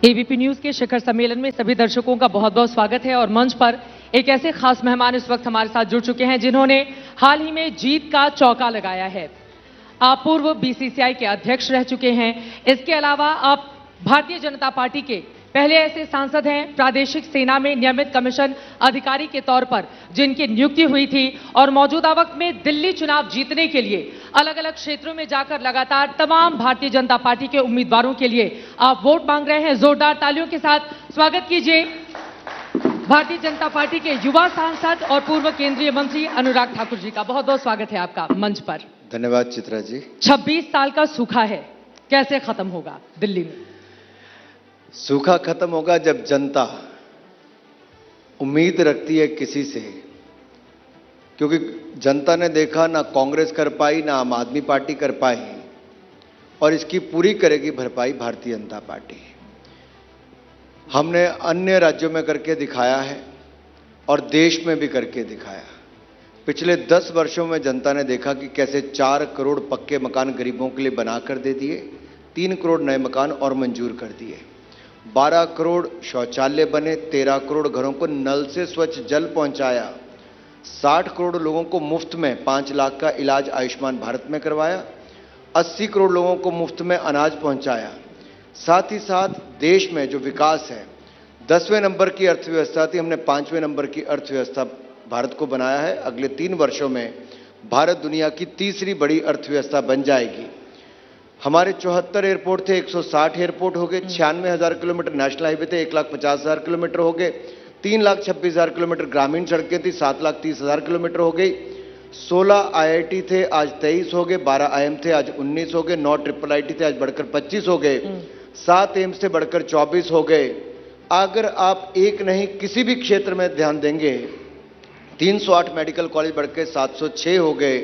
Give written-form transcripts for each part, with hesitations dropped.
ABP news के शिखर सम्मेलन में सभी दर्शकों का बहुत बहुत स्वागत है और मंच पर एक ऐसे खास मेहमान इस वक्त हमारे साथ जुड़ चुके हैं जिन्होंने हाल ही में जीत का चौका लगाया है। आप पूर्व बीसीसीआई के अध्यक्ष रह चुके हैं। इसके अलावा आप भारतीय जनता पार्टी के पहले ऐसे सांसद हैं प्रादेशिक सेना में नियमित कमीशन अधिकारी के तौर पर जिनकी नियुक्ति हुई थी और मौजूदा वक्त में दिल्ली चुनाव जीतने के लिए अलग अलग क्षेत्रों में जाकर लगातार तमाम भारतीय जनता पार्टी के उम्मीदवारों के लिए आप वोट मांग रहे हैं। जोरदार तालियों के साथ स्वागत कीजिए भारतीय जनता पार्टी के युवा सांसद और पूर्व केंद्रीय मंत्री अनुराग ठाकुर जी का। बहुत बहुत स्वागत है आपका मंच पर। धन्यवाद चित्रा जी। 26 साल का सूखा है, कैसे खत्म होगा दिल्ली में? सूखा खत्म होगा जब जनता उम्मीद रखती है किसी से, क्योंकि जनता ने देखा ना कांग्रेस कर पाई ना आम आदमी पार्टी कर पाई, और इसकी पूरी करेगी भरपाई भारतीय जनता पार्टी। हमने अन्य राज्यों में करके दिखाया है और देश में भी करके दिखाया। पिछले 10 वर्षों में जनता ने देखा कि कैसे 4 करोड़ पक्के मकान गरीबों के लिए बनाकर दे दिए, 3 करोड़ नए मकान और मंजूर कर दिए, 12 करोड़ शौचालय बने, 13 करोड़ घरों को नल से स्वच्छ जल पहुंचाया, 60 करोड़ लोगों को मुफ्त में 5 लाख का इलाज आयुष्मान भारत में करवाया, 80 करोड़ लोगों को मुफ्त में अनाज पहुंचाया। साथ ही साथ देश में जो विकास है, 10वें नंबर की अर्थव्यवस्था थी, हमने 5वें नंबर की अर्थव्यवस्था भारत को बनाया है। अगले 3 वर्षों में भारत दुनिया की तीसरी बड़ी अर्थव्यवस्था बन जाएगी। हमारे 74 एयरपोर्ट थे, 160 एयरपोर्ट हो गए, 96,000 किलोमीटर नेशनल हाईवे थे, 1,50,000 किलोमीटर हो गए, 3,26,000 किलोमीटर ग्रामीण सड़कें थी, 7,30,000 किलोमीटर हो गई, 16 आईआईटी थे, आज 23 हो गए, 12 आईएम थे, आज 19 हो गए, 9 ट्रिपल आईटी थे, आज बढ़कर 25 हो गए, 7 एम्स थे, बढ़कर 24 हो गए। अगर आप एक नहीं किसी भी क्षेत्र में ध्यान देंगे, 308 मेडिकल कॉलेज बढ़कर 706 हो गए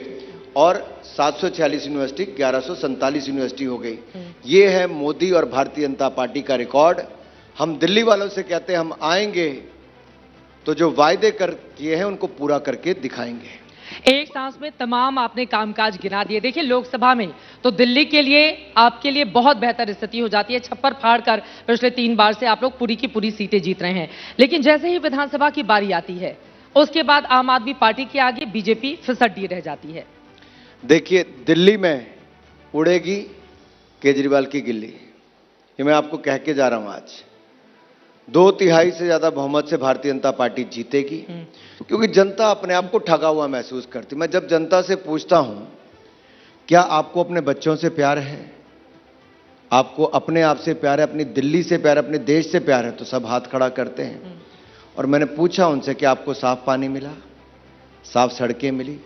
और 746 यूनिवर्सिटी 1147 यूनिवर्सिटी हो गई। ये है मोदी और भारतीय जनता पार्टी का रिकॉर्ड। हम दिल्ली वालों से कहते हैं हम आएंगे तो जो वायदे कर किए हैं उनको पूरा करके दिखाएंगे। एक सांस में तमाम आपने कामकाज गिना दिए। देखिए लोकसभा में तो दिल्ली के लिए आपके लिए बहुत बेहतर स्थिति हो जाती है, छप्पर फाड़ कर पिछले 3 बार से आप लोग पूरी की पूरी सीटें जीत रहे हैं। लेकिन जैसे ही विधानसभा की बारी आती है उसके बाद आम आदमी पार्टी के आगे बीजेपी फिसड्डी रह जाती है। देखिए दिल्ली में उड़ेगी केजरीवाल की गिल्ली, ये मैं आपको कह के जा रहा हूं। आज 2/3 से ज्यादा बहुमत से भारतीय जनता पार्टी जीतेगी, क्योंकि जनता अपने आप को ठगा हुआ महसूस करती। मैं जब जनता से पूछता हूं क्या आपको अपने बच्चों से प्यार है, आपको अपने आप से प्यार है, अपनी दिल्ली से प्यार है, अपने देश से प्यार है, तो सब हाथ खड़ा करते हैं। और मैंने पूछा उनसे कि आपको साफ पानी मिला, साफ सड़कें मिली,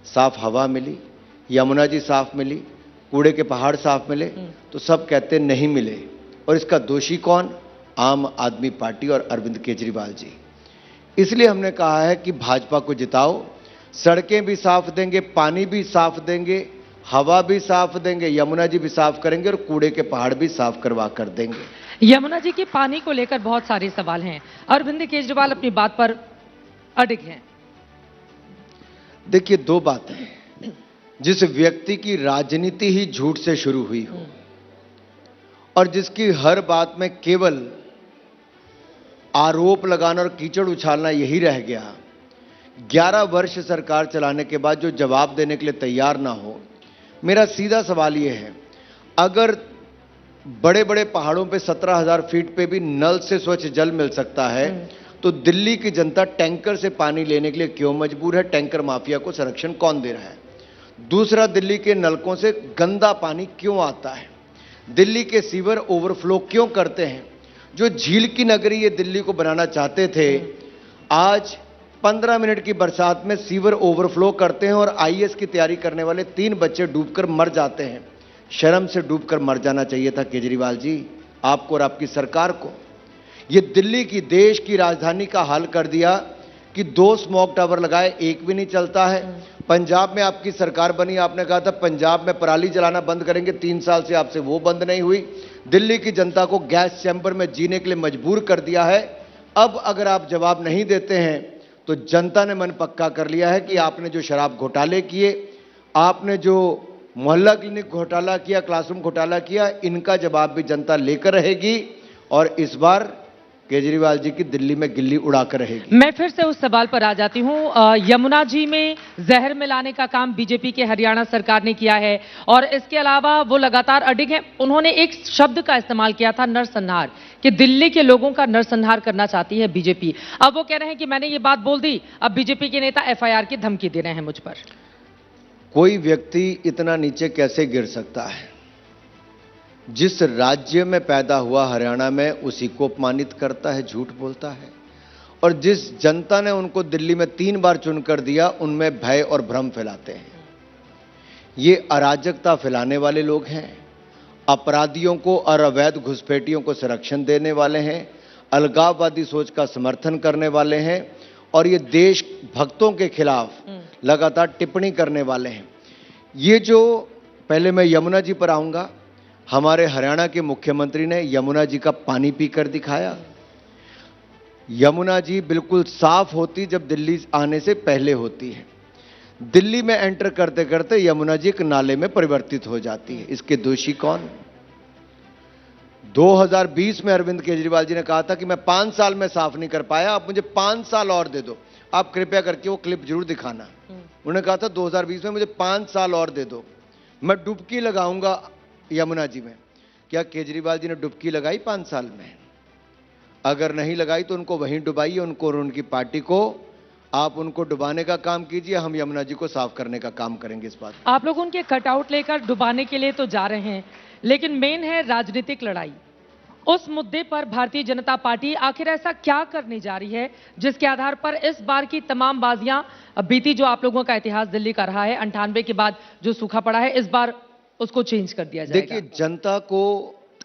साफ हवा मिली, यमुना जी साफ मिली, कूड़े के पहाड़ साफ मिले, तो सब कहते नहीं मिले। और इसका दोषी कौन? आम आदमी पार्टी और अरविंद केजरीवाल जी। इसलिए हमने कहा है कि भाजपा को जिताओ, सड़कें भी साफ देंगे, पानी भी साफ देंगे, हवा भी साफ देंगे, यमुना जी भी साफ करेंगे और कूड़े के पहाड़ भी साफ करवा कर देंगे। यमुना जी के पानी को लेकर बहुत सारे सवाल हैं, अरविंद केजरीवाल अपनी बात पर अडिग हैं। देखिए 2 बातें, जिस व्यक्ति की राजनीति ही झूठ से शुरू हुई हो और जिसकी हर बात में केवल आरोप लगाना और कीचड़ उछालना यही रह गया, 11 वर्ष सरकार चलाने के बाद जो जवाब देने के लिए तैयार ना हो। मेरा सीधा सवाल यह है, अगर बड़े बड़े पहाड़ों पे 17,000 फीट पे भी नल से स्वच्छ जल मिल सकता है, तो दिल्ली की जनता टैंकर से पानी लेने के लिए क्यों मजबूर है? टैंकर माफिया को संरक्षण कौन दे रहा है? दूसरा, दिल्ली के नलकों से गंदा पानी क्यों आता है? दिल्ली के सीवर ओवरफ्लो क्यों करते हैं? जो झील की नगरी ये दिल्ली को बनाना चाहते थे, आज 15 मिनट की बरसात में सीवर ओवरफ्लो करते हैं और आईएएस की तैयारी करने वाले 3 बच्चे डूबकर मर जाते हैं। शर्म से डूबकर मर जाना चाहिए था केजरीवाल जी, आपको और आपकी सरकार को। ये दिल्ली की देश की राजधानी का हाल कर दिया कि 2 स्मोक टावर लगाए, एक भी नहीं चलता है। पंजाब में आपकी सरकार बनी, आपने कहा था पंजाब में पराली जलाना बंद करेंगे, 3 साल से आपसे वो बंद नहीं हुई। दिल्ली की जनता को गैस चैम्बर में जीने के लिए मजबूर कर दिया है। अब अगर आप जवाब नहीं देते हैं तो जनता ने मन पक्का कर लिया है कि आपने जो शराब घोटाले किए, आपने जो मोहल्ला क्लिनिक घोटाला किया, क्लासरूम घोटाला किया, इनका जवाब भी जनता लेकर रहेगी और इस बार केजरीवाल जी की दिल्ली में गिल्ली उड़ाकर रहेगी। मैं फिर से उस सवाल पर आ जाती हूं। यमुना जी में जहर मिलाने का काम बीजेपी के हरियाणा सरकार ने किया है और इसके अलावा वो लगातार अडिग हैं। उन्होंने एक शब्द का इस्तेमाल किया था, नरसंहार, कि दिल्ली के लोगों का नरसंहार करना चाहती है बीजेपी। अब वो कह रहे हैं कि मैंने ये बात बोल दी, अब बीजेपी के नेता एफआईआर की धमकी दे रहे हैं मुझ पर। कोई व्यक्ति इतना नीचे कैसे गिर सकता है? जिस राज्य में पैदा हुआ हरियाणा में, उसी को अपमानित करता है, झूठ बोलता है। और जिस जनता ने उनको दिल्ली में 3 बार चुनकर दिया, उनमें भय और भ्रम फैलाते हैं। ये अराजकता फैलाने वाले लोग हैं, अपराधियों को और अवैध घुसपैठियों को संरक्षण देने वाले हैं, अलगाववादी सोच का समर्थन करने वाले हैं और ये देश भक्तों के खिलाफ लगातार टिप्पणी करने वाले हैं। ये जो, पहले मैं यमुना जी पर आऊंगा। हमारे हरियाणा के मुख्यमंत्री ने यमुना जी का पानी पीकर दिखाया। यमुना जी बिल्कुल साफ होती जब दिल्ली आने से पहले होती है। दिल्ली में एंटर करते करते यमुना जी एक नाले में परिवर्तित हो जाती है। इसके दोषी कौन? 2020 में अरविंद केजरीवाल जी ने कहा था कि मैं 5 साल में साफ नहीं कर पाया, आप मुझे 5 साल और दे दो। आप कृपया करके वो क्लिप जरूर दिखाना। उन्होंने कहा था 2020 में मुझे 5 साल और दे दो, मैं डुबकी लगाऊंगा यमुना जी में। क्या केजरीवाल जी ने डुबकी लगाई 5 साल में? अगर नहीं लगाई तो उनको वहीं डुबाइए, उनको और उनकी पार्टी को। आप उनको डुबाने का काम कीजिए, हम यमुना जी को साफ करने का काम करेंगे। इस बात आप लोग उनके कटआउट लेकर डुबाने के लिए तो जा रहे हैं, लेकिन मेन है राजनीतिक लड़ाई। उस मुद्दे पर भारतीय जनता पार्टी आखिर ऐसा क्या करने जा रही है जिसके आधार पर इस बार की तमाम बाजियां, बीती जो आप लोगों का इतिहास दिल्ली का रहा है 98 के बाद जो सूखा पड़ा है, इस बार उसको चेंज कर दिया जाएगा? देखिए, जनता को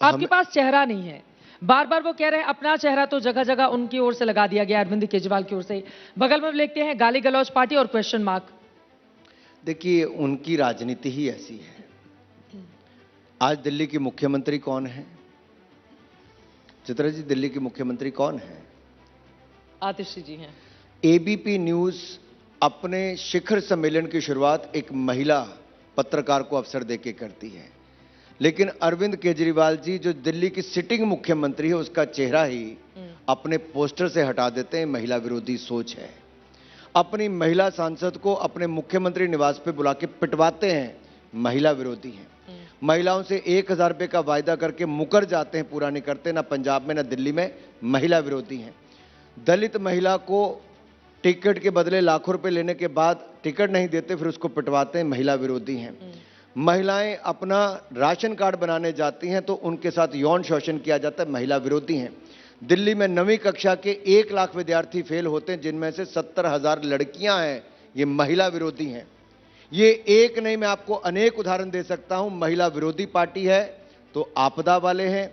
आपके पास चेहरा नहीं है। बार बार वो कह रहे हैं अपना चेहरा तो जगह जगह उनकी ओर से लगा दिया गया, अरविंद केजरीवाल की ओर से। बगल में लिखते हैं गाली गलौज पार्टी और क्वेश्चन मार्क। देखिए, उनकी राजनीति ही ऐसी है। आज दिल्ली की मुख्यमंत्री कौन है? चित्रा जी, दिल्ली की मुख्यमंत्री कौन है? आतिशी जी हैं। एबीपी न्यूज अपने शिखर सम्मेलन की शुरुआत एक महिला पत्रकार को अवसर देके करती है, लेकिन अरविंद केजरीवाल जी जो दिल्ली की सिटिंग मुख्यमंत्री है, उसका चेहरा ही अपने पोस्टर से हटा देते हैं। महिला विरोधी सोच है। अपनी महिला सांसद को अपने मुख्यमंत्री निवास पे बुला के पिटवाते हैं, महिला विरोधी हैं। महिलाओं से 1000 रुपए का वायदा करके मुकर जाते हैं, पूरा नहीं करते, ना पंजाब में ना दिल्ली में। महिला विरोधी हैं। दलित महिला को टिकट के बदले लाखों रुपए लेने के बाद टिकट नहीं देते, फिर उसको पिटवाते हैं, महिला विरोधी हैं। महिलाएं अपना राशन कार्ड बनाने जाती हैं तो उनके साथ यौन शोषण किया जाता है, महिला विरोधी हैं। दिल्ली में 9वीं कक्षा के 1 लाख विद्यार्थी फेल होते हैं, जिनमें से 70,000 लड़कियां हैं, ये महिला विरोधी हैं। ये एक नहीं, मैं आपको अनेक उदाहरण दे सकता हूं। महिला विरोधी पार्टी है तो आपदा वाले हैं।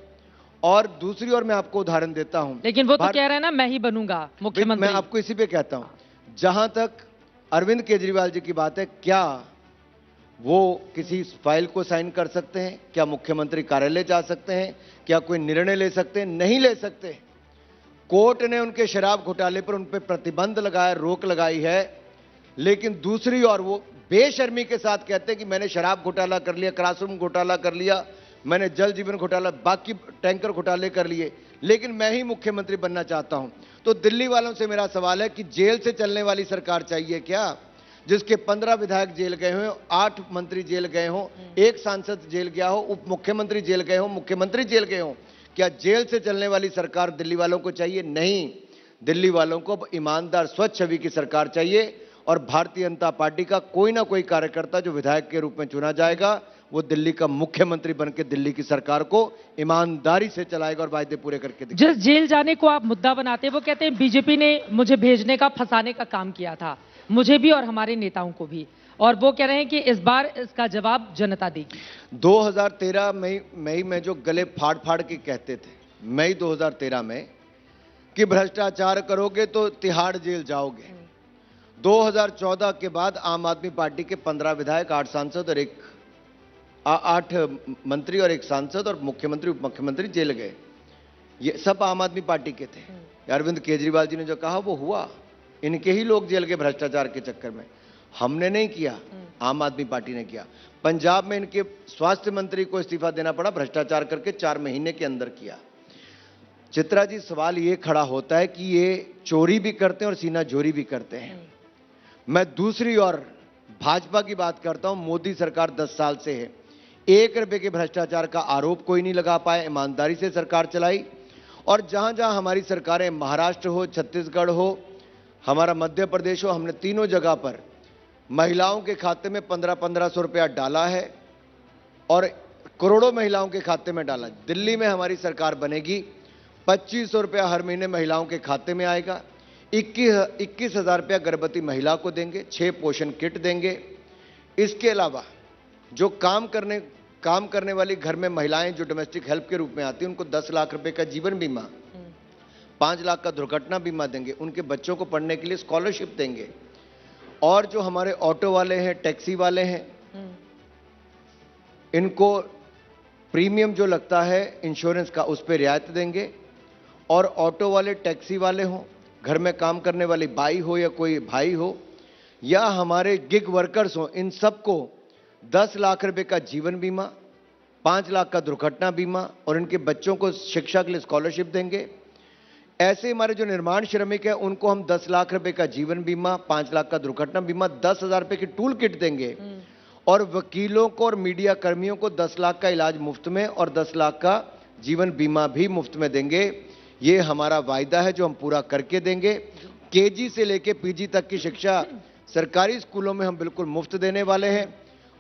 और दूसरी ओर मैं आपको उदाहरण देता हूं, लेकिन वो तो कह रहे हैं ना मैं ही बनूंगा मुख्यमंत्री। मैं आपको इसी पे कहता हूं। जहां तक अरविंद केजरीवाल जी की बात है, क्या वो किसी फाइल को साइन कर सकते हैं? क्या मुख्यमंत्री कार्यालय जा सकते हैं? क्या कोई निर्णय ले सकते हैं? नहीं ले सकते। कोर्ट ने उनके शराब घोटाले पर उन पर प्रतिबंध लगाया, रोक लगाई है, लेकिन दूसरी ओर वो बेशर्मी के साथ कहते हैं कि मैंने शराब घोटाला कर लिया, क्लासरूम घोटाला कर लिया, मैंने जल जीवन घोटाला, बाकी टैंकर घोटाले कर लिए, लेकिन मैं ही मुख्यमंत्री बनना चाहता हूं। तो दिल्ली वालों से मेरा सवाल है कि जेल से चलने वाली सरकार चाहिए क्या, जिसके 15 विधायक जेल गए हों, 8 मंत्री जेल गए हों, 1 सांसद जेल गया हो, उप मुख्यमंत्री जेल गए हों, मुख्यमंत्री जेल गए हों? क्या जेल से चलने वाली सरकार दिल्ली वालों को चाहिए? नहीं। दिल्ली वालों को अब ईमानदार स्वच्छ छवि की सरकार चाहिए और भारतीय जनता पार्टी का कोई ना कोई कार्यकर्ता जो विधायक के रूप में चुना जाएगा, वो दिल्ली का मुख्यमंत्री बनकर दिल्ली की सरकार को ईमानदारी से चलाएगा और वायदे पूरे करके दिखाएगा। जिस जेल जाने को आप मुद्दा बनाते हैं, वो कहते हैं बीजेपी ने मुझे भेजने का, फंसाने का काम किया था, मुझे भी और हमारे नेताओं को भी, और वो कह रहे हैं कि इस बार इसका जवाब जनता देगी। 2013 मई में जो गले फाड़ फाड़ के कहते थे, मई 2013 में, कि भ्रष्टाचार करोगे तो तिहाड़ जेल जाओगे। 2014 के बाद आम आदमी पार्टी के 15 विधायक, 8 सांसद और 8 मंत्री और 1 सांसद और मुख्यमंत्री उप मुख्यमंत्री जेल गए। ये सब आम आदमी पार्टी के थे। अरविंद केजरीवाल जी ने जो कहा वो हुआ। इनके ही लोग जेल गए भ्रष्टाचार के चक्कर में। हमने नहीं किया, आम आदमी पार्टी ने किया। पंजाब में इनके स्वास्थ्य मंत्री को इस्तीफा देना पड़ा, भ्रष्टाचार करके 4 महीने के अंदर किया। चित्रा जी, सवाल ये खड़ा होता है कि ये चोरी भी करते हैं और सीना जोरी भी करते हैं। मैं दूसरी ओर भाजपा की बात करता हूं। मोदी सरकार 10 साल से है, 1 रुपए के भ्रष्टाचार का आरोप कोई नहीं लगा पाया, ईमानदारी से सरकार चलाई। और जहां जहां हमारी सरकारें, महाराष्ट्र हो, छत्तीसगढ़ हो, हमारा मध्य प्रदेश हो, हमने तीनों जगह पर महिलाओं के खाते में 1500 रुपया डाला है और करोड़ों महिलाओं के खाते में डाला। दिल्ली में हमारी सरकार बनेगी, 2500 रुपया हर महीने महिलाओं के खाते में आएगा, 21,000 रुपया गर्भवती महिला को देंगे, 6 पोषण किट देंगे। इसके अलावा जो काम करने वाली घर में महिलाएं जो डोमेस्टिक हेल्प के रूप में आती हैं, उनको 10 लाख रुपए का जीवन बीमा, 5 लाख का दुर्घटना बीमा देंगे, उनके बच्चों को पढ़ने के लिए स्कॉलरशिप देंगे। और जो हमारे ऑटो वाले हैं, टैक्सी वाले हैं, इनको प्रीमियम जो लगता है इंश्योरेंस का, उस पर रियायत देंगे। और ऑटो वाले, टैक्सी वाले हों, घर में काम करने वाली बाई हो या कोई भाई हो, या हमारे गिग वर्कर्स हों, इन सबको 10 लाख रुपए का जीवन बीमा, 5 लाख का दुर्घटना बीमा और इनके बच्चों को शिक्षा के लिए स्कॉलरशिप देंगे। ऐसे हमारे जो निर्माण श्रमिक हैं, उनको हम 10 लाख रुपए का जीवन बीमा, 5 लाख का दुर्घटना बीमा, 10,000 रुपए की टूल किट देंगे। और वकीलों को और मीडिया कर्मियों को 10 लाख का इलाज मुफ्त में और 10 लाख का जीवन बीमा भी मुफ्त में देंगे। ये हमारा वायदा है जो हम पूरा करके देंगे। केजी से लेके पीजी तक की शिक्षा सरकारी स्कूलों में हम बिल्कुल मुफ्त देने वाले हैं।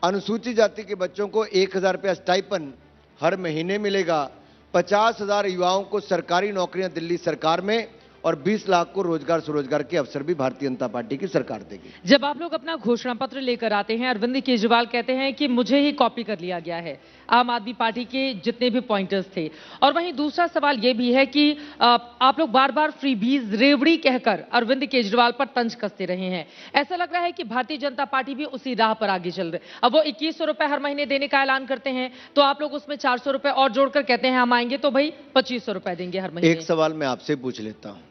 अनुसूचित जाति के बच्चों को 1,000 रुपया स्टाइपन हर महीने मिलेगा। 50,000 युवाओं को सरकारी नौकरियां दिल्ली सरकार में और 20 लाख को रोजगार स्वरोजगार के अवसर भी भारतीय जनता पार्टी की सरकार देगी। जब आप लोग अपना घोषणा पत्र लेकर आते हैं, अरविंद केजरीवाल कहते हैं कि मुझे ही कॉपी कर लिया गया है, आम आदमी पार्टी के जितने भी पॉइंटर्स थे। और वहीं दूसरा सवाल यह भी है कि आप लोग बार बार फ्रीबीज, रेवड़ी कहकर अरविंद केजरीवाल पर तंज कसते रहे हैं। ऐसा लग रहा है कि भारतीय जनता पार्टी भी उसी राह पर आगे चल रही है। अब वो 2100 रुपए हर महीने देने का ऐलान करते हैं, तो आप लोग उसमें 400 रुपए और जोड़कर कहते हैं हम आएंगे तो भाई 2500 रुपए देंगे हर महीने। एक सवाल मैं आपसे पूछ लेता हूं,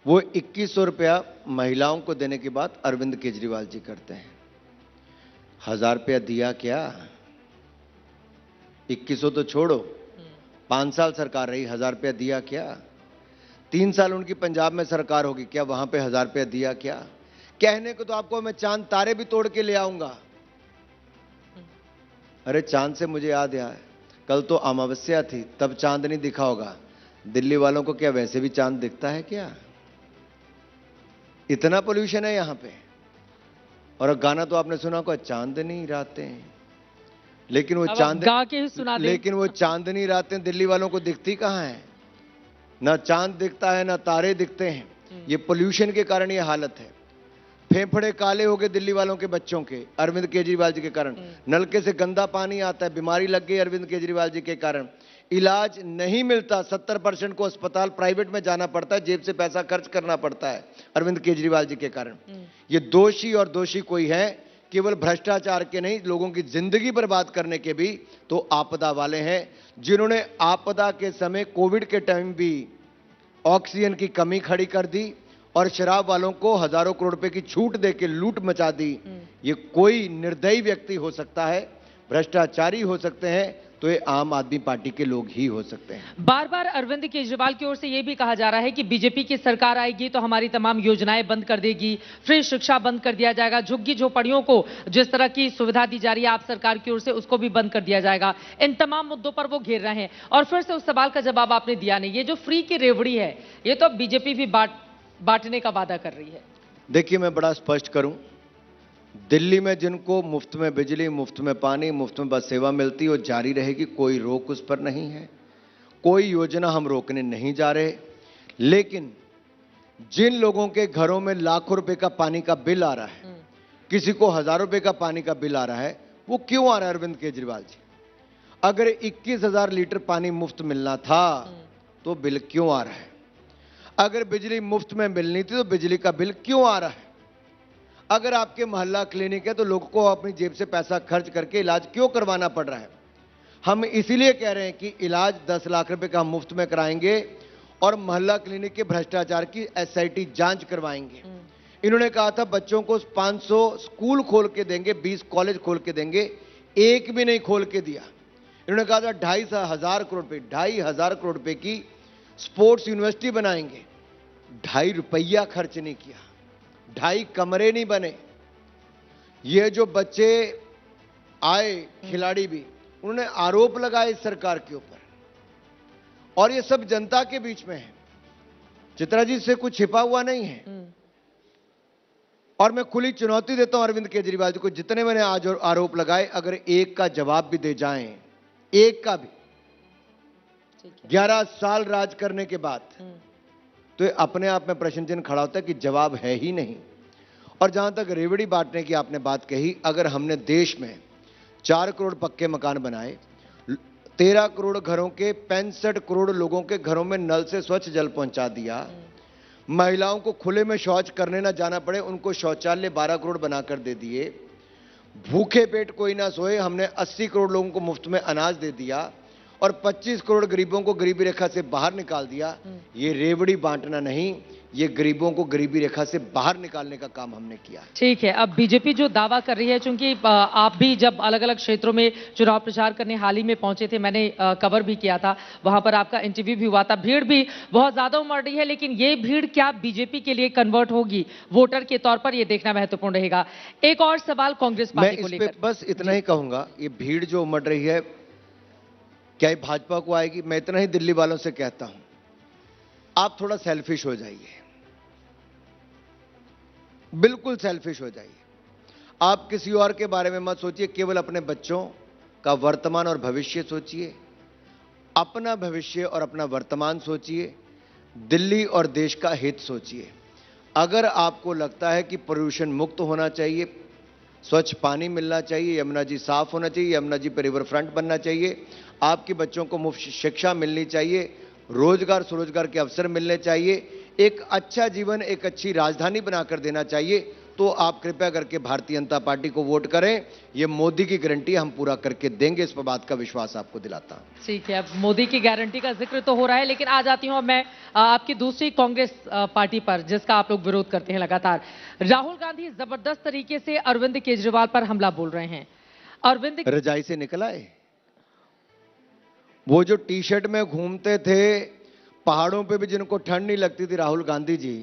वो 2100 रुपया महिलाओं को देने की बात अरविंद केजरीवाल जी करते हैं, 1000 रुपया दिया क्या? 2100 तो छोड़ो, 5 साल सरकार रही, 1000 रुपया दिया क्या? 3 साल उनकी पंजाब में सरकार होगी, क्या वहां पे 1000 रुपया दिया क्या? कहने को तो आपको मैं चांद तारे भी तोड़ के ले आऊंगा। अरे चांद से मुझे याद है, कल तो अमावस्या थी, तब चांद नहीं दिखा होगा। दिल्ली वालों को क्या वैसे भी चांद दिखता है क्या? इतना पोल्यूशन है यहां पे। और गाना तो आपने सुना होगा, चांदनी रातें, लेकिन वो लेकिन वो चांदनी रातें दिल्ली वालों को दिखती कहां है? ना चांद दिखता है, ना तारे दिखते हैं। ये पोल्यूशन के कारण ये हालत है। फेफड़े काले हो गए दिल्ली वालों के बच्चों के, अरविंद केजरीवाल जी के कारण। नलके से गंदा पानी आता है, बीमारी लग गई अरविंद केजरीवाल जी के कारण। इलाज नहीं मिलता, 70% को अस्पताल प्राइवेट में जाना पड़ता है, जेब से पैसा खर्च करना पड़ता है अरविंद केजरीवाल जी के कारण। ये दोषी, और दोषी कोई है केवल भ्रष्टाचार के नहीं, लोगों की जिंदगी बर्बाद करने के भी तो आपदा वाले हैं, जिन्होंने आपदा के समय, कोविड के टाइम भी ऑक्सीजन की कमी खड़ी कर दी और शराब वालों को हजारों करोड़ रुपए की छूट देकर लूट मचा दी। ये कोई निर्दयी व्यक्ति हो सकता है, भ्रष्टाचारी हो सकते हैं, तो ये आम आदमी पार्टी के लोग ही हो सकते हैं। बार बार अरविंद केजरीवाल की ओर से यह भी कहा जा रहा है कि बीजेपी की सरकार आएगी तो हमारी तमाम योजनाएं बंद कर देगी, फ्री शिक्षा बंद कर दिया जाएगा, झुग्गी झोपड़ियों को जिस तरह की सुविधा दी जा रही है आप सरकार की ओर से, उसको भी बंद कर दिया जाएगा। इन तमाम मुद्दों पर वो घेर रहे हैं। और फिर से उस सवाल का जवाब आपने दिया नहीं। ये जो फ्री की रेवड़ी है, ये तो बीजेपी भी बांटने का वादा कर रही है। देखिए, मैं बड़ा स्पष्ट करूं, दिल्ली में जिनको मुफ्त में बिजली, मुफ्त में पानी, मुफ्त में बस सेवा मिलती है, वो जारी रहेगी, कोई रोक उस पर नहीं है, कोई योजना हम रोकने नहीं जा रहे। लेकिन जिन लोगों के घरों में लाखों रुपए का पानी का बिल आ रहा है, किसी को हजारों रुपए का पानी का बिल आ रहा है, वो क्यों आ रहा है अरविंद केजरीवाल जी? अगर 21,000 लीटर पानी मुफ्त मिलना था तो बिल क्यों आ रहा है? अगर बिजली मुफ्त में मिलनी थी तो बिजली का बिल क्यों आ रहा है? अगर आपके मोहल्ला क्लिनिक है तो लोगों को अपनी जेब से पैसा खर्च करके इलाज क्यों करवाना पड़ रहा है? हम इसीलिए कह रहे हैं कि इलाज 10 लाख रुपए का मुफ्त में कराएंगे और मोहल्ला क्लिनिक के भ्रष्टाचार की एसआईटी जांच करवाएंगे। इन्होंने कहा था बच्चों को 500 स्कूल खोल के देंगे, 20 कॉलेज खोल के देंगे, एक भी नहीं खोल के दिया। इन्होंने कहा था 2,500 करोड़ रुपए, 2,500 करोड़ रुपए की स्पोर्ट्स यूनिवर्सिटी बनाएंगे, 2.5 रुपया खर्च नहीं किया, 2.5 कमरे नहीं बने। ये जो बच्चे आए खिलाड़ी भी, उन्होंने आरोप लगाए इस सरकार के ऊपर, और ये सब जनता के बीच में है। चित्रा जी, से कुछ छिपा हुआ नहीं है। और मैं खुली चुनौती देता हूं अरविंद केजरीवाल जी को, जितने मैंने आज आरोप लगाए, अगर एक का जवाब भी दे जाएं, एक का भी, 11 साल राज करने के बाद, तो ये अपने आप में प्रश्न चिन्ह खड़ा होता है कि जवाब है ही नहीं। और जहां तक रेवड़ी बांटने की आपने बात कही, अगर हमने देश में 4 करोड़ पक्के मकान बनाए, 13 करोड़ घरों के 65 करोड़ लोगों के घरों में नल से स्वच्छ जल पहुंचा दिया, महिलाओं को खुले में शौच करने ना जाना पड़े, उनको शौचालय 12 करोड़ बनाकर दे दिए, भूखे पेट कोई ना सोए, हमने 80 करोड़ लोगों को मुफ्त में अनाज दे दिया, और 25 करोड़ गरीबों को गरीबी रेखा से बाहर निकाल दिया। ये रेवड़ी बांटना नहीं, ये गरीबों को गरीबी रेखा से बाहर निकालने का काम हमने किया। ठीक है, अब बीजेपी जो दावा कर रही है, चूंकि आप भी जब अलग अलग क्षेत्रों में चुनाव प्रचार करने हाल ही में पहुंचे थे, मैंने कवर भी किया था, वहां पर आपका इंटरव्यू भी हुआ था, भीड़ भी बहुत ज्यादा उमड़ रही है, लेकिन ये भीड़ क्या बीजेपी के लिए कन्वर्ट होगी वोटर के तौर पर, यह देखना महत्वपूर्ण रहेगा। एक और सवाल कांग्रेस पार्टी को लेकर, बस इतना ही कहूंगा, ये भीड़ जो उमड़ रही है, क्या ये भाजपा को आएगी? मैं इतना ही दिल्ली वालों से कहता हूं, आप थोड़ा सेल्फिश हो जाइए, बिल्कुल सेल्फिश हो जाइए। आप किसी और के बारे में मत सोचिए, केवल अपने बच्चों का वर्तमान और भविष्य सोचिए, अपना भविष्य और अपना वर्तमान सोचिए, दिल्ली और देश का हित सोचिए। अगर आपको लगता है कि प्रदूषण मुक्त होना चाहिए, स्वच्छ पानी मिलना चाहिए, यमुना जी साफ होना चाहिए, यमुना जी पर रिवर फ्रंट बनना चाहिए, आपके बच्चों को मुफ्त शिक्षा मिलनी चाहिए, रोजगार स्वरोजगार के अवसर मिलने चाहिए, एक अच्छा जीवन, एक अच्छी राजधानी बनाकर देना चाहिए, तो आप कृपया करके भारतीय जनता पार्टी को वोट करें। ये मोदी की गारंटी हम पूरा करके देंगे, इस बात का विश्वास आपको दिलाता हूं। ठीक है, अब मोदी की गारंटी का जिक्र तो हो रहा है, लेकिन आ जाती हूं मैं आपकी दूसरी कांग्रेस पार्टी पर, जिसका आप लोग विरोध करते हैं लगातार। राहुल गांधी जबरदस्त तरीके से अरविंद केजरीवाल पर हमला बोल रहे हैं। अरविंद रजाई से निकल आए, वो जो टी शर्ट में घूमते थे, पहाड़ों पे भी जिनको ठंड नहीं लगती थी, राहुल गांधी जी,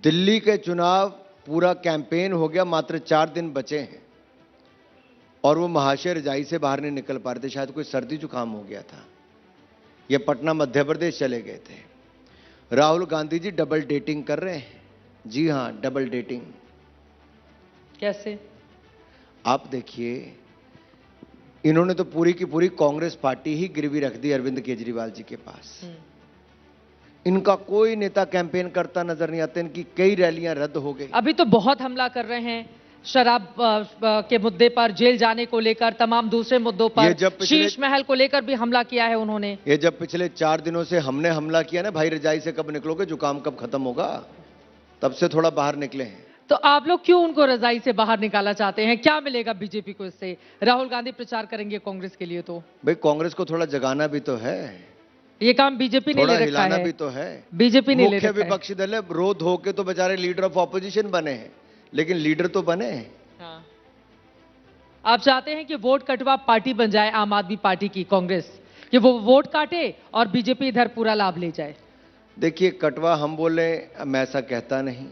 दिल्ली के चुनाव पूरा कैंपेन हो गया, मात्र 4 दिन बचे हैं, और वो महाशय रजाई से बाहर नहीं निकल पा रहे थे, शायद कोई सर्दी जुकाम हो गया था। ये पटना मध्य प्रदेश चले गए थे। राहुल गांधी जी डबल डेटिंग कर रहे हैं। जी हां, डबल डेटिंग। कैसे? आप देखिए, इन्होंने तो पूरी की पूरी कांग्रेस पार्टी ही गिरवी रख दी अरविंद केजरीवाल जी के पास। इनका कोई नेता कैंपेन करता नजर नहीं आता, इनकी कई रैलियां रद्द हो गई। अभी तो बहुत हमला कर रहे हैं, शराब के मुद्दे पर, जेल जाने को लेकर, तमाम दूसरे मुद्दों पर, शीश महल को लेकर भी हमला किया है उन्होंने। ये जब पिछले 4 दिनों से हमने हमला किया ना, भाई रजाई से कब निकलोगे, जुकाम कब खत्म होगा, तब से थोड़ा बाहर निकले हैं। तो आप लोग क्यों उनको रजाई से बाहर निकालना चाहते हैं? क्या मिलेगा बीजेपी को इससे? राहुल गांधी प्रचार करेंगे कांग्रेस के लिए, तो भाई कांग्रेस को थोड़ा जगाना भी तो है, ये काम बीजेपी ने ले रखा हिलाना है। भी तो है, बीजेपी ने ले रखा है। मुख्य विपक्षी दल है, रो धो के तो बेचारे लीडर ऑफ ऑपोजिशन बने हैं, लेकिन लीडर तो बने हैं। हाँ। आप चाहते हैं कि वोट कटवा पार्टी बन जाए आम आदमी पार्टी की कांग्रेस, कि वो वोट काटे और बीजेपी इधर पूरा लाभ ले जाए? देखिए, कटवा हम बोले, मैं ऐसा कहता नहीं,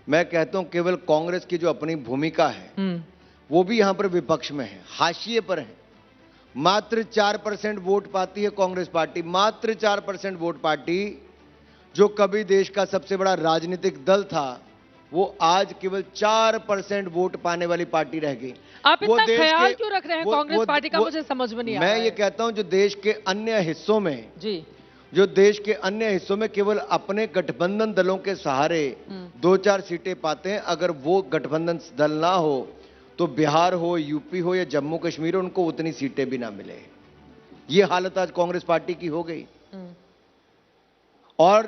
मैं कहता हूं केवल कांग्रेस की जो अपनी भूमिका है, वो भी यहां पर विपक्ष में है, हाशिए पर है। मात्र 4% वोट पाती है कांग्रेस पार्टी, मात्र 4% वोट पार्टी, जो कभी देश का सबसे बड़ा राजनीतिक दल था, वो आज केवल 4% वोट पाने वाली पार्टी रह गई। आप इतना ख्याल क्यों रख रहे हैं कांग्रेस पार्टी का? मुझे समझ में नहीं आ रहा है। मैं ये कहता हूं, जो देश के अन्य हिस्सों में जी, जो देश के अन्य हिस्सों में केवल अपने गठबंधन दलों के सहारे 2-4 सीटें पाते हैं, अगर वो गठबंधन दल ना हो तो बिहार हो, यूपी हो या जम्मू कश्मीर हो, उनको उतनी सीटें भी ना मिले। ये हालत आज कांग्रेस पार्टी की हो गई। और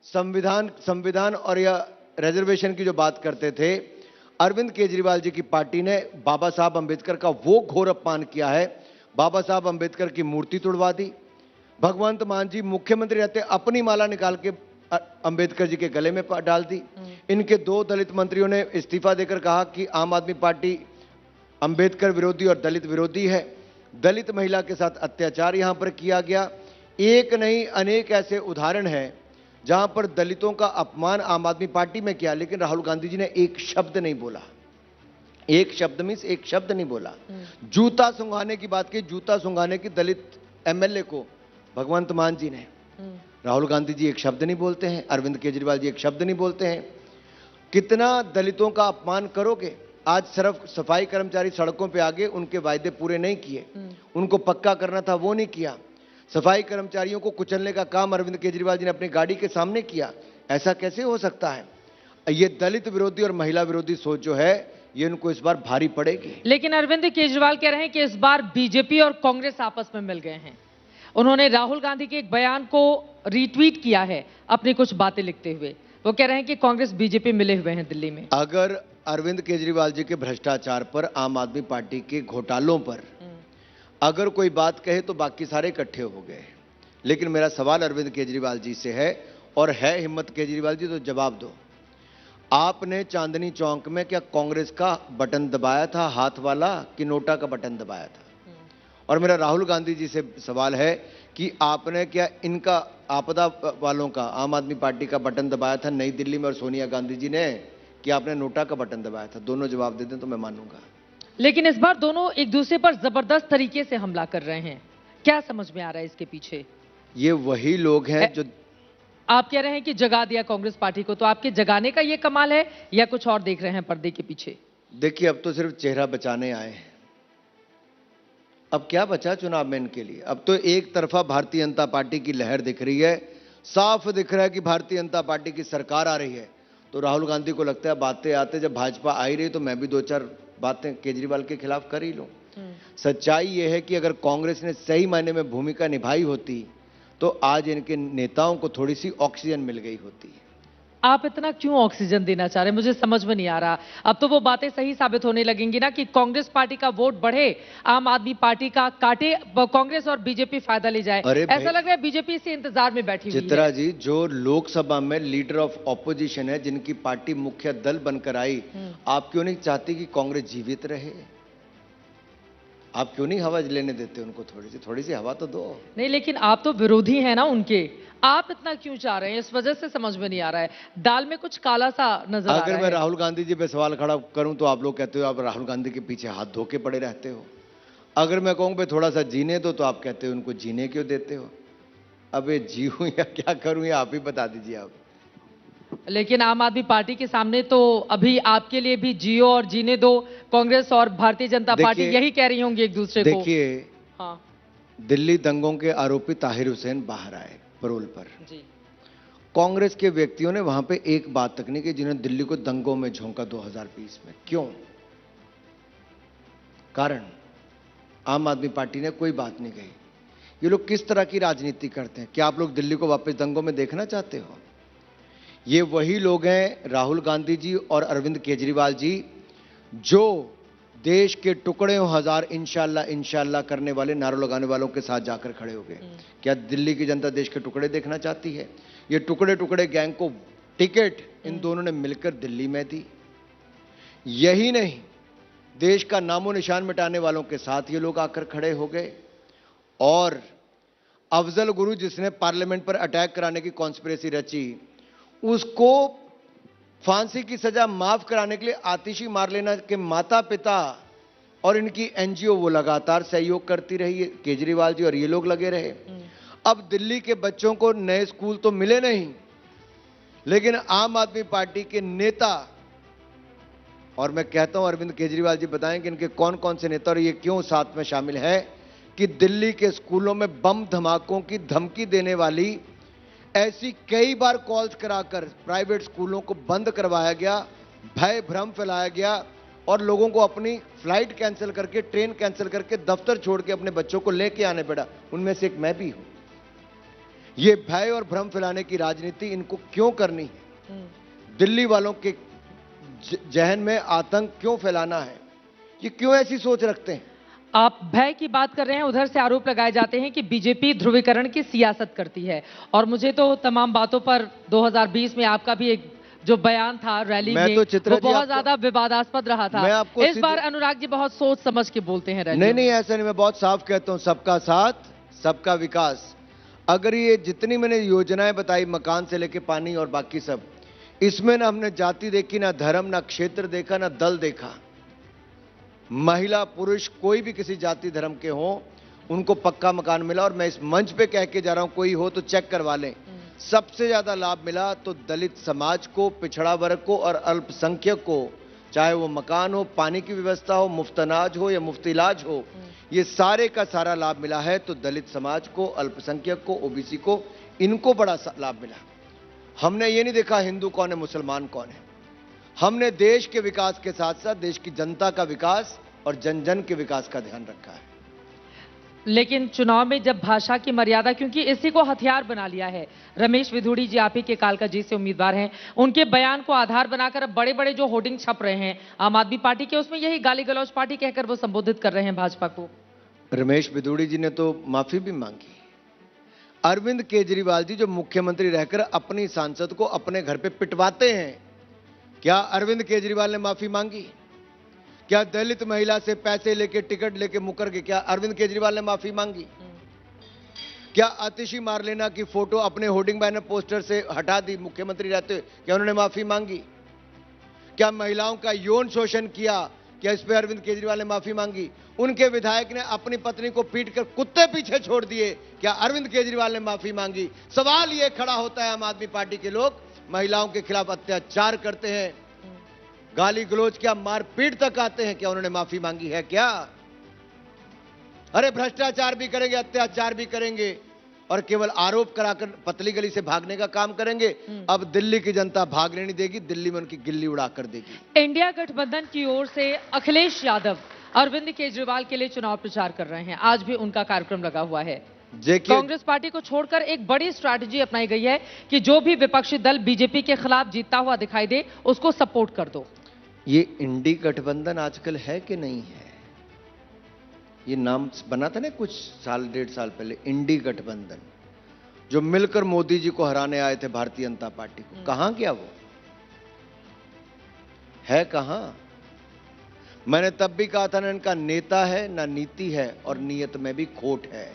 संविधान और या रिजर्वेशन की जो बात करते थे, अरविंद केजरीवाल जी की पार्टी ने बाबा साहब अंबेडकर का वो घोर अपमान किया है। बाबा साहब अंबेडकर की मूर्ति तोड़वा दी। भगवंत मान जी मुख्यमंत्री रहते अपनी माला निकाल के अंबेडकर जी के गले में डाल दी। इनके 2 दलित मंत्रियों ने इस्तीफा देकर कहा कि आम आदमी पार्टी अंबेडकर विरोधी और दलित विरोधी है। दलित महिला के साथ अत्याचार यहां पर किया गया। एक नहीं अनेक ऐसे उदाहरण हैं जहां पर दलितों का अपमान आम आदमी पार्टी में किया, लेकिन राहुल गांधी जी ने एक शब्द नहीं बोला। एक शब्द मीन्स एक शब्द नहीं बोला। जूता सुंघाने की बात की, जूता सुंघाने की दलित एमएलए को भगवंत मान जी ने। राहुल गांधी जी एक शब्द नहीं बोलते हैं, अरविंद केजरीवाल जी एक शब्द नहीं बोलते हैं। कितना दलितों का अपमान करोगे? आज सिर्फ सफाई कर्मचारी सड़कों पे आगे, उनके वायदे पूरे नहीं किए, उनको पक्का करना था वो नहीं किया। सफाई कर्मचारियों को कुचलने का काम अरविंद केजरीवाल जी ने अपनी गाड़ी के सामने किया। ऐसा कैसे हो सकता है? ये दलित विरोधी और महिला विरोधी सोच जो है, ये उनको इस बार भारी पड़ेगी। लेकिन अरविंद केजरीवाल कह रहे हैं कि इस बार बीजेपी और कांग्रेस आपस में मिल गए हैं। उन्होंने राहुल गांधी के एक बयान को रीट्वीट किया है अपनी कुछ बातें लिखते हुए। वो कह रहे हैं कि कांग्रेस बीजेपी मिले हुए हैं दिल्ली में। अगर अरविंद केजरीवाल जी के भ्रष्टाचार पर, आम आदमी पार्टी के घोटालों पर अगर कोई बात कहे तो बाकी सारे इकट्ठे हो गए। लेकिन मेरा सवाल अरविंद केजरीवाल जी से है, और है हिम्मत केजरीवाल जी तो जवाब दो। आपने चांदनी चौक में क्या कांग्रेस का बटन दबाया था, हाथ वाला, कि नोटा का बटन दबाया था? और मेरा राहुल गांधी जी से सवाल है कि आपने क्या इनका, आपदा वालों का, आम आदमी पार्टी का बटन दबाया था नई दिल्ली में, और सोनिया गांधी जी ने, कि आपने नोटा का बटन दबाया था? दोनों जवाब दे दें तो मैं मानूंगा। लेकिन इस बार दोनों एक दूसरे पर जबरदस्त तरीके से हमला कर रहे हैं। क्या समझ में आ रहा है इसके पीछे? ये वही लोग हैं जो आप कह रहे हैं कि जगा दिया कांग्रेस पार्टी को, तो आपके जगाने का ये कमाल है या कुछ और देख रहे हैं पर्दे के पीछे? देखिए, अब तो सिर्फ चेहरा बचाने आए हैं। अब क्या बचा चुनाव में इनके लिए? अब तो एक तरफा भारतीय जनता पार्टी की लहर दिख रही है, साफ दिख रहा है कि भारतीय जनता पार्टी की सरकार आ रही है। तो राहुल गांधी को लगता है बातें आते, जब भाजपा आ ही रही तो मैं भी दो चार बातें केजरीवाल के खिलाफ कर ही लूं। सच्चाई यह है कि अगर कांग्रेस ने सही मायने में भूमिका निभाई होती तो आज इनके नेताओं को थोड़ी सी ऑक्सीजन मिल गई होती। आप इतना क्यों ऑक्सीजन देना चाह रहे हैं? मुझे समझ में नहीं आ रहा। अब तो वो बातें सही साबित होने लगेंगी ना कि कांग्रेस पार्टी का वोट बढ़े, आम आदमी पार्टी का काटे कांग्रेस, और बीजेपी फायदा ले जाए। ऐसा लग रहा है बीजेपी इसी इंतजार में बैठी हुई है। चित्रा जी, जो लोकसभा में लीडर ऑफ ऑपोजिशन है, जिनकी पार्टी मुख्य दल बनकर आई, आप क्यों नहीं चाहती कि कांग्रेस जीवित रहे? आप क्यों नहीं हवा लेने देते उनको? थोड़ी सी हवा तो दो। नहीं, लेकिन आप तो विरोधी हैं ना उनके, आप इतना क्यों चाह रहे हैं? इस वजह से समझ में नहीं आ रहा है, दाल में कुछ काला सा नजर आ रहा है। अगर मैं राहुल गांधी जी पे सवाल खड़ा करूं तो आप लोग कहते हो आप राहुल गांधी के पीछे हाथ धो के पड़े रहते हो। अगर मैं कहूं भाई थोड़ा सा जीने दो, तो आप कहते हो उनको जीने क्यों देते हो? अब ये जीऊं या क्या करूं, ये आप ही बता दीजिए। आप लेकिन आम आदमी पार्टी के सामने तो अभी आपके लिए भी जियो और जीने दो, कांग्रेस और भारतीय जनता पार्टी यही कह रही होंगी एक दूसरे को। देखिए, हाँ, दिल्ली दंगों के आरोपी ताहिर हुसैन बाहर आए परोल पर जी। कांग्रेस के व्यक्तियों ने वहां पे एक बात तक नहीं की, जिन्होंने दिल्ली को दंगों में झोंका 2020 में। क्यों? कारण आम आदमी पार्टी ने कोई बात नहीं कही। ये लोग किस तरह की राजनीति करते हैं? क्या आप लोग दिल्ली को वापस दंगों में देखना चाहते हो? ये वही लोग हैं, राहुल गांधी जी और अरविंद केजरीवाल जी, जो देश के टुकड़े हजार इंशाल्लाह इंशाल्लाह करने वाले, नारों लगाने वालों के साथ जाकर खड़े हो गए। क्या दिल्ली की जनता देश के टुकड़े देखना चाहती है? ये टुकड़े टुकड़े गैंग को टिकट इन दोनों ने मिलकर दिल्ली में दी। यही नहीं, देश का नामो निशान मिटाने वालों के साथ ये लोग आकर खड़े हो गए। और अफजल गुरु, जिसने पार्लियामेंट पर अटैक कराने की कॉन्स्पिरेसी रची, उसको फांसी की सजा माफ कराने के लिए आतिशी मारलेना के माता पिता और इनकी एनजीओ वो लगातार सहयोग करती रही। केजरीवाल जी और ये लोग लगे रहे। अब दिल्ली के बच्चों को नए स्कूल तो मिले नहीं, लेकिन आम आदमी पार्टी के नेता, और मैं कहता हूं अरविंद केजरीवाल जी बताएं कि इनके कौन कौन से नेता और ये क्यों साथ में शामिल है, कि दिल्ली के स्कूलों में बम धमाकों की धमकी देने वाली ऐसी कई बार कॉल्स कराकर प्राइवेट स्कूलों को बंद करवाया गया, भय भ्रम फैलाया गया, और लोगों को अपनी फ्लाइट कैंसिल करके, ट्रेन कैंसिल करके, दफ्तर छोड़ के अपने बच्चों को लेके आने पड़ा। उनमें से एक मैं भी हूं। ये भय और भ्रम फैलाने की राजनीति इनको क्यों करनी है? दिल्ली वालों के जहन में आतंक क्यों फैलाना है? ये क्यों ऐसी सोच रखते हैं? आप भय की बात कर रहे हैं, उधर से आरोप लगाए जाते हैं कि बीजेपी ध्रुवीकरण की सियासत करती है। और मुझे तो तमाम बातों पर 2020 में आपका भी एक जो बयान था रैली में, तो वो बहुत ज्यादा विवादास्पद रहा था। इस बार अनुराग जी बहुत सोच समझ के बोलते हैं रैली। नहीं, ऐसा नहीं, मैं बहुत साफ कहता हूं, सबका साथ सबका विकास। अगर ये जितनी मैंने योजनाएं बताई, मकान से लेके पानी और बाकी सब, इसमें ना हमने जाति देखी, ना धर्म, ना क्षेत्र देखा, ना दल देखा। महिला पुरुष कोई भी किसी जाति धर्म के हो, उनको पक्का मकान मिला। और मैं इस मंच पे कह के जा रहा हूं, कोई हो तो चेक करवा लें, सबसे ज्यादा लाभ मिला तो दलित समाज को, पिछड़ा वर्ग को और अल्पसंख्यक को। चाहे वो मकान हो, पानी की व्यवस्था हो, मुफ्त अनाज हो या मुफ्त इलाज हो, ये सारे का सारा लाभ मिला है तो दलित समाज को, अल्पसंख्यक को, ओबीसी को, इनको बड़ा लाभ मिला। हमने ये नहीं देखा हिंदू कौन है, मुसलमान कौन है। हमने देश के विकास के साथ साथ देश की जनता का विकास और जन जन के विकास का ध्यान रखा है। लेकिन चुनाव में जब भाषा की मर्यादा, क्योंकि इसी को हथियार बना लिया है, रमेश विधुड़ी जी आप ही के कालकाजी से उम्मीदवार हैं, उनके बयान को आधार बनाकर अब बड़े बड़े जो होर्डिंग छप रहे हैं आम आदमी पार्टी के, उसमें यही गाली गलौज पार्टी कहकर वो संबोधित कर रहे हैं भाजपा को। रमेश विधुड़ी जी ने तो माफी भी मांगी। अरविंद केजरीवाल जी जो मुख्यमंत्री रहकर अपनी सांसद को अपने घर पे पिटवाते हैं, क्या अरविंद केजरीवाल ने माफी मांगी? क्या दलित महिला से पैसे लेके, टिकट लेके मुकर के, क्या अरविंद केजरीवाल ने माफी मांगी? क्या आतिशी मारलेना की फोटो अपने होर्डिंग बैनर पोस्टर से हटा दी मुख्यमंत्री रहते हुए, क्या उन्होंने माफी मांगी? क्या महिलाओं का यौन शोषण किया, क्या इस पे अरविंद केजरीवाल ने माफी मांगी? उनके विधायक ने अपनी पत्नी को पीटकर कुत्ते पीछे छोड़ दिए, क्या अरविंद केजरीवाल ने माफी मांगी? सवाल यह खड़ा होता है, आम आदमी पार्टी के लोग महिलाओं के खिलाफ अत्याचार करते हैं, गाली गलौज, क्या मारपीट तक आते हैं, क्या उन्होंने माफी मांगी है? क्या अरे भ्रष्टाचार भी करेंगे, अत्याचार भी करेंगे और केवल आरोप कराकर पतली गली से भागने का काम करेंगे। अब दिल्ली की जनता भागने नहीं देगी, दिल्ली में उनकी गिल्ली उड़ा कर देगी। इंडिया गठबंधन की ओर से अखिलेश यादव अरविंद केजरीवाल के लिए चुनाव प्रचार कर रहे हैं। आज भी उनका कार्यक्रम लगा हुआ है। कांग्रेस पार्टी को छोड़कर एक बड़ी स्ट्रैटेजी अपनाई गई है कि जो भी विपक्षी दल बीजेपी के खिलाफ जीतता हुआ दिखाई दे, उसको सपोर्ट कर दो। ये इंडी गठबंधन आजकल है कि नहीं है? ये नाम बना था ना कुछ साल, 1.5 साल पहले, इंडी गठबंधन, जो मिलकर मोदी जी को हराने आए थे भारतीय जनता पार्टी को। कहां गया वो? है कहां? मैंने तब भी कहा था ना, इनका नेता है ना नीति है और नीयत में भी खोट है।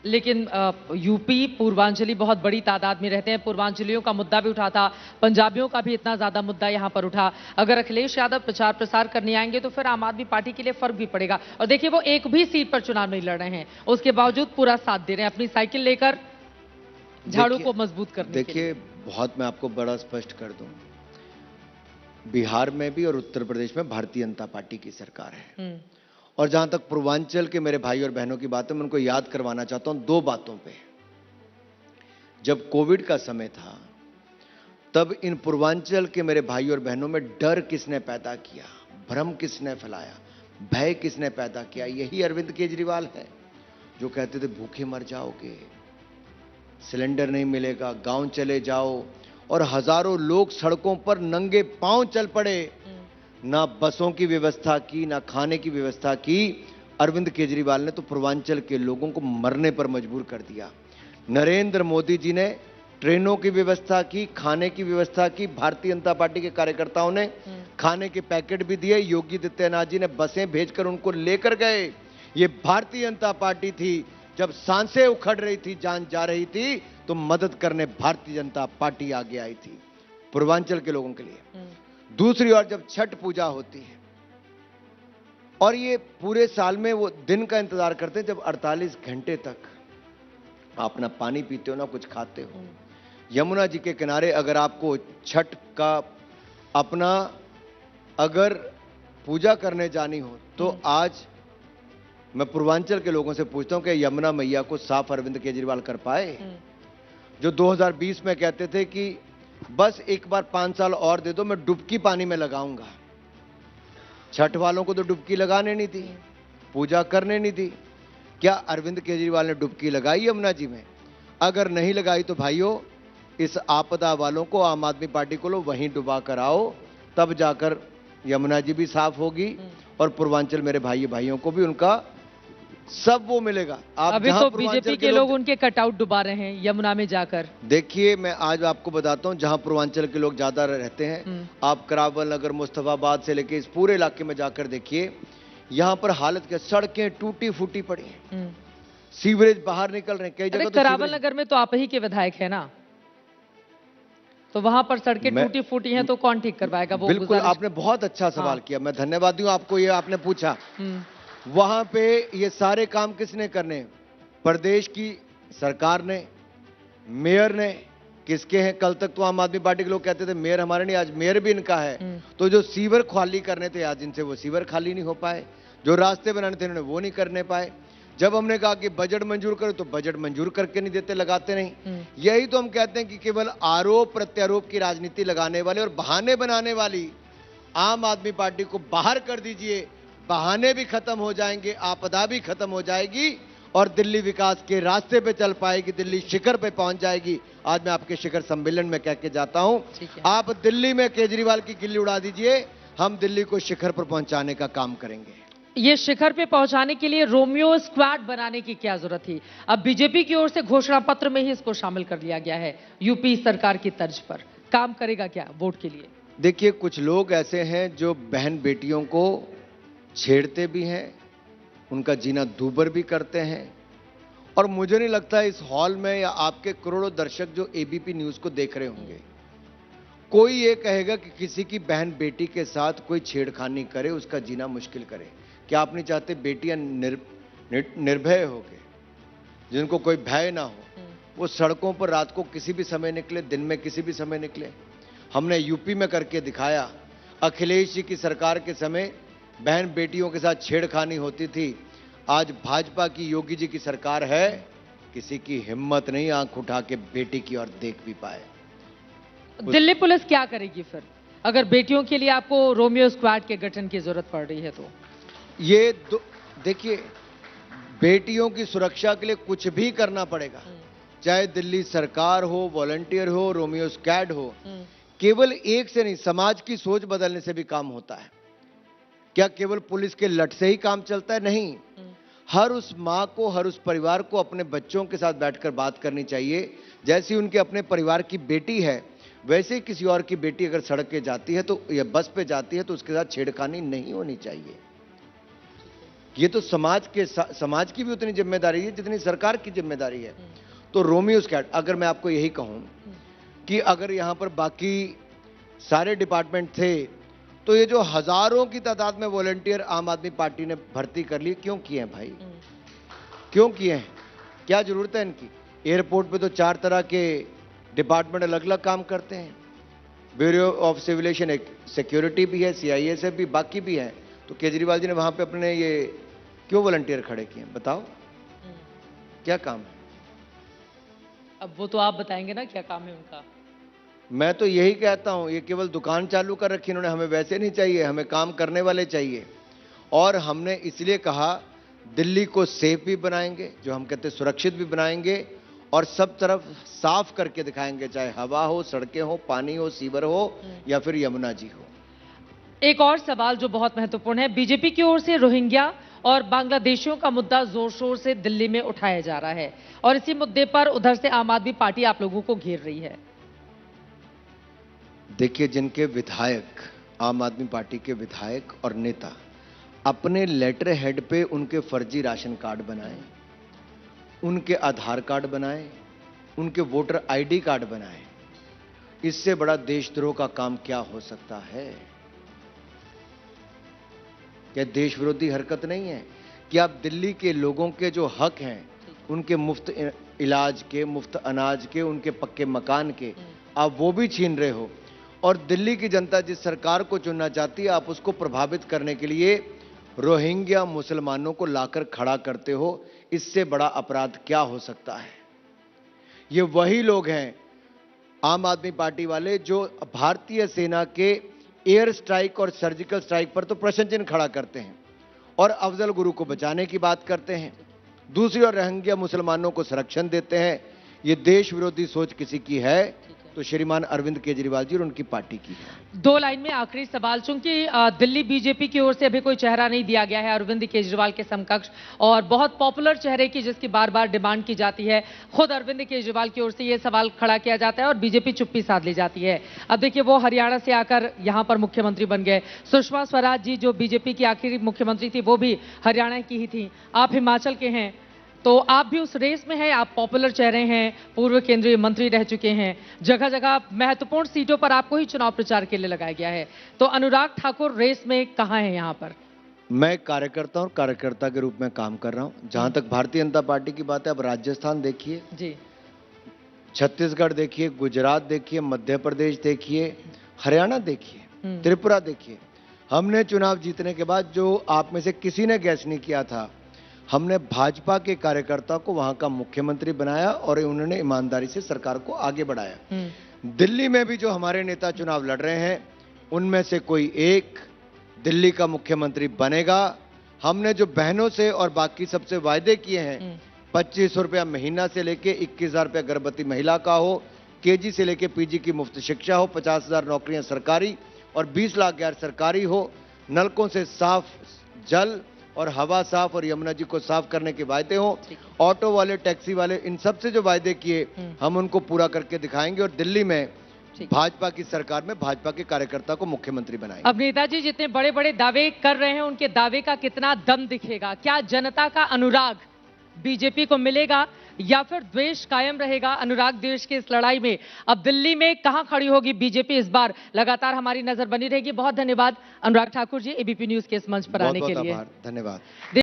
लेकिन यूपी पूर्वांचली बहुत बड़ी तादाद में रहते हैं, पूर्वांचलियों का मुद्दा भी उठा था, पंजाबियों का भी इतना ज्यादा मुद्दा यहां पर उठा। अगर अखिलेश यादव प्रचार प्रसार करने आएंगे तो फिर आम आदमी पार्टी के लिए फर्क भी पड़ेगा। और देखिए, वो एक भी सीट पर चुनाव नहीं लड़ रहे हैं, उसके बावजूद पूरा साथ दे रहे हैं अपनी साइकिल लेकर झाड़ू को मजबूत करने के लिए। देखिए, बहुत मैं आपको बड़ा स्पष्ट कर दूं, बिहार में भी और उत्तर प्रदेश में भारतीय जनता पार्टी की सरकार है। और जहां तक पूर्वांचल के मेरे भाई और बहनों की बात है, मैं उनको याद करवाना चाहता हूं 2 बातों पे। जब कोविड का समय था, तब इन पूर्वांचल के मेरे भाई और बहनों में डर किसने पैदा किया, भ्रम किसने फैलाया, भय किसने पैदा किया? यही अरविंद केजरीवाल है, जो कहते थे भूखे मर जाओगे, सिलेंडर नहीं मिलेगा, गांव चले जाओ। और हजारों लोग सड़कों पर नंगे पांव चल पड़े, ना बसों की व्यवस्था की, ना खाने की व्यवस्था की। अरविंद केजरीवाल ने तो पूर्वांचल के लोगों को मरने पर मजबूर कर दिया। नरेंद्र मोदी जी ने ट्रेनों की व्यवस्था की, खाने की व्यवस्था की, भारतीय जनता पार्टी के कार्यकर्ताओं ने खाने के पैकेट भी दिए, योगी आदित्यनाथ जी ने बसें भेजकर उनको लेकर गए। ये भारतीय जनता पार्टी थी। जब सांसें उखड़ रही थी, जान जा रही थी, तो मदद करने भारतीय जनता पार्टी आगे आई थी पूर्वांचल के लोगों के लिए। दूसरी ओर जब छठ पूजा होती है, और ये पूरे साल में वो दिन का इंतजार करते हैं जब 48 घंटे तक आप ना पानी पीते हो ना कुछ खाते हो। यमुना जी के किनारे अगर आपको छठ का अपना अगर पूजा करने जानी हो, तो आज मैं पूर्वांचल के लोगों से पूछता हूं कि यमुना मैया को साफ अरविंद केजरीवाल कर पाए? जो 2020 में कहते थे कि बस एक बार 5 साल और दे दो, मैं डुबकी पानी में लगाऊंगा। छठ वालों को तो डुबकी लगाने नहीं दी, पूजा करने नहीं दी। क्या अरविंद केजरीवाल ने डुबकी लगाई यमुना जी में? अगर नहीं लगाई तो भाइयों, इस आपदा वालों को, आम आदमी पार्टी को लो वहीं डुबा कर आओ, तब जाकर यमुना जी भी साफ होगी और पूर्वांचल मेरे भाइयों को भी उनका सब वो मिलेगा। आप अभी तो बीजेपी के लोग उनके कटआउट डुबा रहे हैं यमुना में जाकर। देखिए, मैं आज आपको बताता हूं, जहां पूर्वांचल के लोग ज्यादा रहते हैं, आप करावल नगर, मुस्तफाबाद से लेके इस पूरे इलाके में जाकर देखिए, यहां पर हालत क्या, सड़कें टूटी फूटी पड़ी हैं, सीवरेज बाहर निकल रहे हैं कई अरे जगह। तो करावल सीवरेज नगर में तो आप ही के विधायक है ना, तो वहां पर सड़कें टूटी फूटी हैं तो कौन ठीक करवाएगा वो बिल्कुल, गुजारिश। आपने बहुत अच्छा सवाल हाँ। किया, मैं धन्यवाद दूं आपको, ये आपने पूछा। हम्म। वहां पे ये सारे काम किसने करने? प्रदेश की सरकार ने, मेयर ने। किसके हैं? कल तक तो आम आदमी पार्टी के लोग कहते थे मेयर हमारे नहीं, आज मेयर भी इनका है। तो जो सीवर खाली करने थे आज इनसे वो सीवर खाली नहीं हो पाए, जो रास्ते बनाने थे इन्होंने वो नहीं करने पाए। जब हमने कहा कि बजट मंजूर करो तो बजट मंजूर करके नहीं देते, लगाते नहीं। यही तो हम कहते हैं कि केवल आरोप प्रत्यारोप की राजनीति लगाने वाले और बहाने बनाने वाली आम आदमी पार्टी को बाहर कर दीजिए, बहाने भी खत्म हो जाएंगे, आपदा भी खत्म हो जाएगी और दिल्ली विकास के रास्ते पे चल पाएगी, दिल्ली शिखर पे पहुंच जाएगी। आज मैं आपके शिखर सम्मेलन में कह के जाता हूं, आप दिल्ली में केजरीवाल की किल्ली उड़ा दीजिए, हम दिल्ली को शिखर पर पहुंचाने का काम करेंगे। ये शिखर पे पहुंचाने के लिए रोमियो स्क्वाड बनाने की क्या जरूरत थी? अब बीजेपी की ओर से घोषणा पत्र में ही इसको शामिल कर लिया गया है, यूपी सरकार की तर्ज पर। काम करेगा क्या वोट के लिए? देखिए, कुछ लोग ऐसे हैं जो बहन बेटियों को छेड़ते भी हैं, उनका जीना दूभर भी करते हैं। और मुझे नहीं लगता इस हॉल में या आपके करोड़ों दर्शक जो एबीपी न्यूज को देख रहे होंगे, कोई ये कहेगा कि किसी की बहन बेटी के साथ कोई छेड़खानी करे, उसका जीना मुश्किल करे। क्या आप नहीं चाहते बेटियां निर्भय हो के, जिनको कोई भय ना हो, वो सड़कों पर रात को किसी भी समय निकले, दिन में किसी भी समय निकले? हमने यूपी में करके दिखाया। अखिलेश जी की सरकार के समय बहन बेटियों के साथ छेड़खानी होती थी। आज भाजपा की योगी जी की सरकार है, किसी की हिम्मत नहीं आंख उठा के बेटी की ओर देख भी पाए। दिल्ली पुलिस क्या करेगी फिर अगर बेटियों के लिए आपको रोमियो स्क्वाड के गठन की जरूरत पड़ रही है? तो ये देखिए, बेटियों की सुरक्षा के लिए कुछ भी करना पड़ेगा, चाहे दिल्ली सरकार हो, वॉलंटियर हो, रोमियो स्क्वाड हो। केवल एक से नहीं, समाज की सोच बदलने से भी काम होता है। क्या केवल पुलिस के लट से ही काम चलता है? नहीं, हर उस मां को, हर उस परिवार को अपने बच्चों के साथ बैठकर बात करनी चाहिए। जैसी उनके अपने परिवार की बेटी है, वैसे ही किसी और की बेटी अगर सड़क पे जाती है तो या बस पे जाती है तो उसके साथ छेड़खानी नहीं होनी चाहिए। ये तो समाज की भी उतनी जिम्मेदारी है जितनी सरकार की जिम्मेदारी है। तो रोमियो स्क्वाड, अगर मैं आपको यही कहूं कि अगर यहां पर बाकी सारे डिपार्टमेंट थे तो ये जो हजारों की तादाद में वॉलंटियर आम आदमी पार्टी ने भर्ती कर लिए, क्यों किए हैं भाई? क्यों किए हैं? क्या जरूरत है इनकी? एयरपोर्ट पे तो 4 तरह के डिपार्टमेंट अलग अलग काम करते हैं। ब्यूरो ऑफ सिविल एविएशन एक सिक्योरिटी भी है, सीआईएसएफ भी, बाकी भी है। तो केजरीवाल जी ने वहां पे अपने ये क्यों वॉलंटियर खड़े किए? बताओ क्या काम है? अब वो तो आप बताएंगे ना क्या काम है उनका। मैं तो यही कहता हूं, ये केवल दुकान चालू कर रखी इन्होंने, हमें वैसे नहीं चाहिए, हमें काम करने वाले चाहिए। और हमने इसलिए कहा दिल्ली को सेफ भी बनाएंगे, जो हम कहते हैं सुरक्षित भी बनाएंगे, और सब तरफ साफ करके दिखाएंगे, चाहे हवा हो, सड़कें हो, पानी हो, सीवर हो या फिर यमुना जी हो। एक और सवाल जो बहुत महत्वपूर्ण है, बीजेपी की ओर से रोहिंग्या और बांग्लादेशियों का मुद्दा जोर शोर से दिल्ली में उठाया जा रहा है और इसी मुद्दे पर उधर से आम आदमी पार्टी आप लोगों को घेर रही है। देखिए, जिनके विधायक, आम आदमी पार्टी के विधायक और नेता अपने लेटर हेड पे उनके फर्जी राशन कार्ड बनाएं, उनके आधार कार्ड बनाएं, उनके वोटर आईडी कार्ड बनाएं, इससे बड़ा देशद्रोह का काम क्या हो सकता है? क्या देश विरोधी हरकत नहीं है कि आप दिल्ली के लोगों के जो हक हैं, उनके मुफ्त इलाज के, मुफ्त अनाज के, उनके पक्के मकान के, आप वो भी छीन रहे हो? और दिल्ली की जनता जिस सरकार को चुनना चाहती है, आप उसको प्रभावित करने के लिए रोहिंग्या मुसलमानों को लाकर खड़ा करते हो। इससे बड़ा अपराध क्या हो सकता है? ये वही लोग हैं, आम आदमी पार्टी वाले, जो भारतीय सेना के एयर स्ट्राइक और सर्जिकल स्ट्राइक पर तो प्रश्न चिन्ह खड़ा करते हैं और अफजल गुरु को बचाने की बात करते हैं, दूसरी ओर रोहिंग्या मुसलमानों को संरक्षण देते हैं। ये देश विरोधी सोच किसी की है तो श्रीमान अरविंद केजरीवाल जी और उनकी पार्टी की है। 2 लाइन में आखिरी सवाल, चूंकि दिल्ली बीजेपी की ओर से अभी कोई चेहरा नहीं दिया गया है अरविंद केजरीवाल के समकक्ष, और बहुत पॉपुलर चेहरे की जिसकी बार बार डिमांड की जाती है, खुद अरविंद केजरीवाल की ओर से यह सवाल खड़ा किया जाता है और बीजेपी चुप्पी साध ली जाती है। अब देखिए, वो हरियाणा से आकर यहां पर मुख्यमंत्री बन गए। सुषमा स्वराज जी जो बीजेपी की आखिरी मुख्यमंत्री थी वो भी हरियाणा की ही थी, आप हिमाचल के हैं। तो आप भी उस रेस में हैं, आप पॉपुलर चेहरे हैं, पूर्व केंद्रीय मंत्री रह चुके हैं, जगह जगह महत्वपूर्ण सीटों पर आपको ही चुनाव प्रचार के लिए लगाया गया है। तो अनुराग ठाकुर रेस में कहां है यहाँ पर? मैं कार्यकर्ता और कार्यकर्ता के रूप में काम कर रहा हूं। जहां तक भारतीय जनता पार्टी की बात है, अब राजस्थान देखिए जी, छत्तीसगढ़ देखिए, गुजरात देखिए, मध्य प्रदेश देखिए, हरियाणा देखिए, त्रिपुरा देखिए। हमने चुनाव जीतने के बाद जो आप में से किसी ने गैस नहीं किया था, हमने भाजपा के कार्यकर्ता को वहां का मुख्यमंत्री बनाया और उन्होंने ईमानदारी से सरकार को आगे बढ़ाया। दिल्ली में भी जो हमारे नेता चुनाव लड़ रहे हैं, उनमें से कोई एक दिल्ली का मुख्यमंत्री बनेगा। हमने जो बहनों से और बाकी सबसे वायदे किए हैं, 2500 रुपया महीना से लेके 21,000 रुपया गर्भवती महिला का हो, केजी से लेके पीजी की मुफ्त शिक्षा हो, 50,000 नौकरियां सरकारी और 20 लाख गैर सरकारी हो, नलकों से साफ जल और हवा साफ और यमुना जी को साफ करने के वायदे हो, ऑटो वाले, टैक्सी वाले, इन सब से जो वायदे किए हम उनको पूरा करके दिखाएंगे और दिल्ली में भाजपा की सरकार में भाजपा के कार्यकर्ता को मुख्यमंत्री बनाएंगे। अब नेताजी जितने बड़े बड़े दावे कर रहे हैं, उनके दावे का कितना दम दिखेगा? क्या जनता का अनुराग बीजेपी को मिलेगा या फिर द्वेष कायम रहेगा? अनुराग द्वेष की इस लड़ाई में अब दिल्ली में कहां खड़ी होगी बीजेपी इस बार? लगातार हमारी नजर बनी रहेगी। बहुत धन्यवाद अनुराग ठाकुर जी, एबीपी न्यूज के इस मंच पर आने के लिए। धन्यवाद।